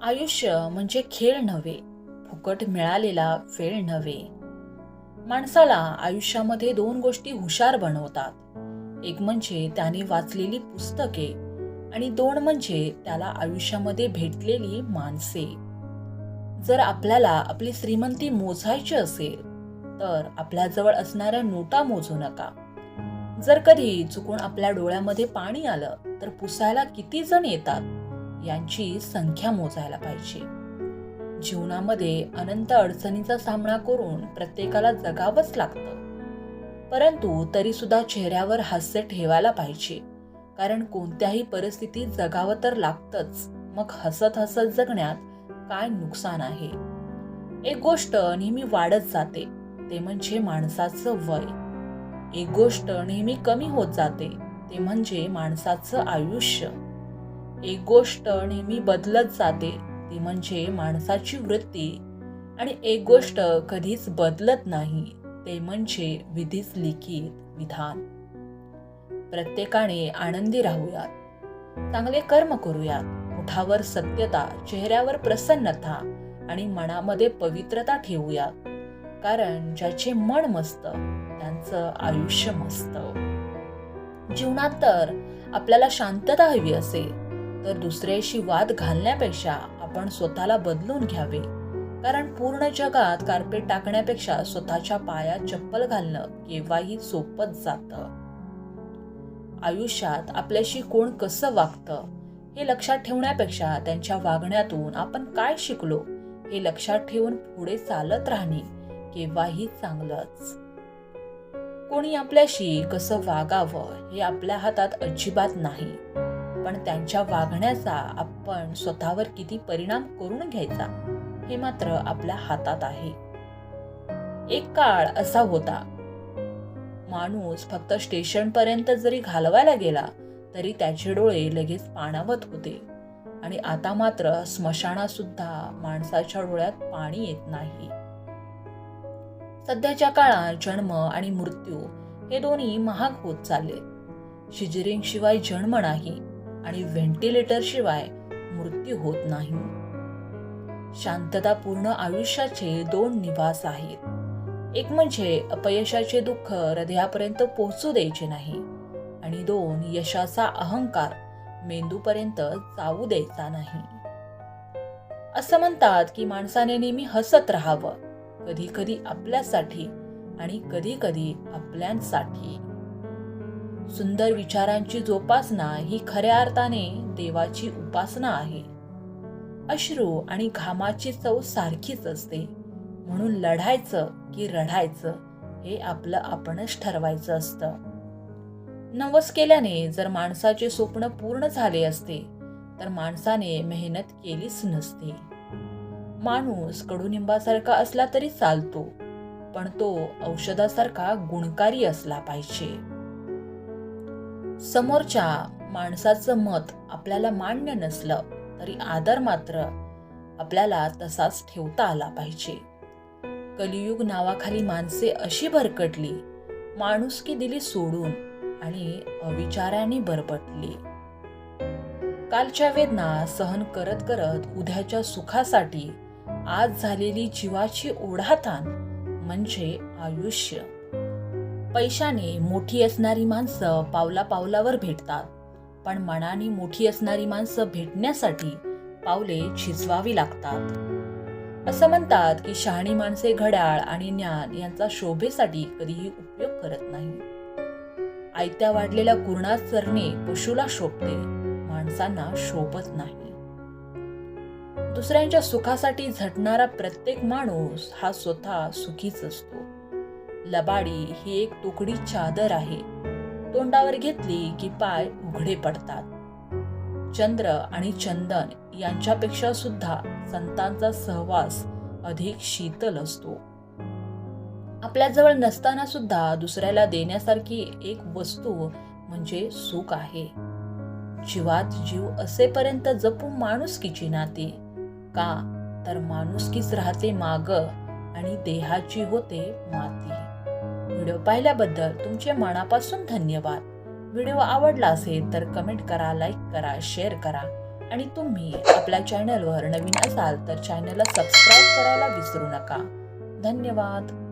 आयुष्य म्हणजे खेळ नव्हे, फुकट मिळालेला वेळ नव्हे. माणसाला आयुष्यामध्ये दोन गोष्टी हुशार बनवतात. एक म्हणजे त्याने वाचलेली पुस्तके आणि दोन म्हणजे त्याला आयुष्यामध्ये भेटलेली माणसे. जर आपल्याला आपली श्रीमंती मोजायची असेल तर आपल्याजवळ असणाऱ्या नोटा मोजू नका. जर कधी चुकून आपल्या डोळ्यामध्ये पाणी आलं तर पुसायला किती जण येतात यांची संख्या मोजायला पाहिजे. जीवनामध्ये अनंत अडचणीचा सामना करून प्रत्येकाला जगावंच लागतं, परंतु तरी सुद्धा चेहऱ्यावर हास्य ठेवायला पाहिजे. कारण कोणत्याही परिस्थितीत जगावं तर लागतंच. मग हसत हसत जगण्यात काय नुकसान आहे? एक गोष्ट नेहमी वाढत जाते, ते म्हणजे माणसाचं वय. एक गोष्ट नेहमी कमी होत जाते, ते म्हणजे माणसाचं आयुष्य. एक गोष्ट नेहमी बदलत जाते, ती म्हणजे माणसाची वृत्ती. आणि एक गोष्ट कधीच बदलत नाही, ते म्हणजे विधीच लिखित विधान. प्रत्येकाने आनंदी राहूयात, चांगले कर्म करूयात, ओठावर सत्यता, चेहऱ्यावर प्रसन्नता आणि मनामध्ये पवित्रता ठेवूयात. कारण ज्याचे मन मस्त त्यांचं आयुष्य मस्त. जीवनात तर आपल्याला शांतता हवी असेल तर दुसऱ्याशी वाद घालण्यापेक्षा आपण स्वतःला बदलून घ्यावे. कारण पूर्ण जगात कार्पेट टाकण्यापेक्षा स्वतःच्या पायात चप्पल घालणं केव्हाही सोपंच जातं. आयुष्यात आपल्याशी कोण कसं वागतं हे लक्षात ठेवण्यापेक्षा त्यांच्या वागण्यातून आपण काय शिकलो हे लक्षात ठेवून पुढे चालत राहणे केव्हाही चांगलंच. कोणी आपल्याशी कसं वागावं हे आपल्या हातात अजिबात नाही, पण त्यांच्या वागण्याचा आपण स्वतःवर किती परिणाम करून घ्यायचा हे मात्र आपल्या हातात आहे. एक काळ असा होता, माणूस फक्त स्टेशन पर्यंत जरी घालवायला गेला तरी त्याचे डोळे लगेच पाणावत होते. आणि आता मात्र स्मशानात सुद्धा माणसाच्या डोळ्यात पाणी येत नाही. सध्याच्या काळात जन्म आणि मृत्यू हे दोन्ही महाग होत चालले. सिझेरिंग शिवाय जन्म नाही आणि व्हेंटिलेटर शिवाय मृत्यू होत नाही. शांततापूर्ण आयुष्याचे दोन निवास आहेत. एक म्हणजे अपयशाचे दुःख हृदयापर्यंत पोहोचू द्यायचे नाही आणि दोन, यशाचा अहंकार मेंदूपर्यंत जाऊ द्यायचा नाही. असं म्हणतात की माणसाने नेहमी हसत राहावं, कधी कधी आपल्यासाठी आणि कधी कधी आपल्यांसाठी. सुंदर विचारांची जोपासना ही खऱ्या अर्थाने देवाची उपासना आहे. अश्रू आणि घामाची चव सारखीच असते, म्हणून लढायचं की रडायचं हे आपलं आपणच ठरवायचं असतं. नवस केल्याने जर माणसाचे स्वप्न पूर्ण झाले असते तर माणसाने मेहनत केलीच नसती. माणूस कडुनिंबासारखा असला तरी चालतो, पण तो औषधासारखा गुणकारी असला पाहिजे. समोरच्या माणसाचं मत आपल्याला मान्य नसलं तरी आदर मात्र आपल्याला तसाच ठेवता आला पाहिजे. कलियुग नावाखाली माणसे अशी भरकटली, माणुसकी दिली सोडून आणि अविचाराने बरबटली. कालच्या वेदना सहन करत करत उद्याच्या सुखासाठी आज झालेली जीवाची ओढाताण म्हणजे आयुष्य. पैशाने मोठी असणारी माणसं पावला पावलावर भेटतात, पण मनाने मोठी असणारी माणसं भेटण्यासाठी पावले झिजवावी लागतात. असं म्हणतात की शहाणी माणसे घड्याळ आणि ज्ञान यांचा शोभेसाठी कधीही उपयोग करत नाही. आयत्या वाढलेल्या कुरणात चरणे पशुला शोभते, माणसांना शोभत नाही. दुसऱ्यांच्या सुखासाठी झटणारा प्रत्येक माणूस हा स्वतः सुखीच असतो. लबाडी ही एक तोकडी चादर आहे, तोंडावर घेतली की पाय उघडे पडतात. चंद्र आणि चंदन यांच्यापेक्षा सुद्धा संतांचा सहवास अधिक शीतल असतो. आपल्याजवळ नसताना सुद्धा दुसऱ्याला देण्यासारखी एक वस्तू म्हणजे सुख आहे. जीवात जीव असेपर्यंत जपू माणुसकीची नाती, का तर माणुसकीच राहते माग आणि देहाची होते माती. व्हिडिओ पाहिल्याबद्दल तुमचे मनापासून धन्यवाद. व्हिडिओ आवडला असेल तर कमेंट करा, लाईक करा, शेअर करा आणि तुम्ही आपल्या चॅनलवर नवीन असाल तर चॅनलला सबस्क्राईब करायला विसरू नका. धन्यवाद.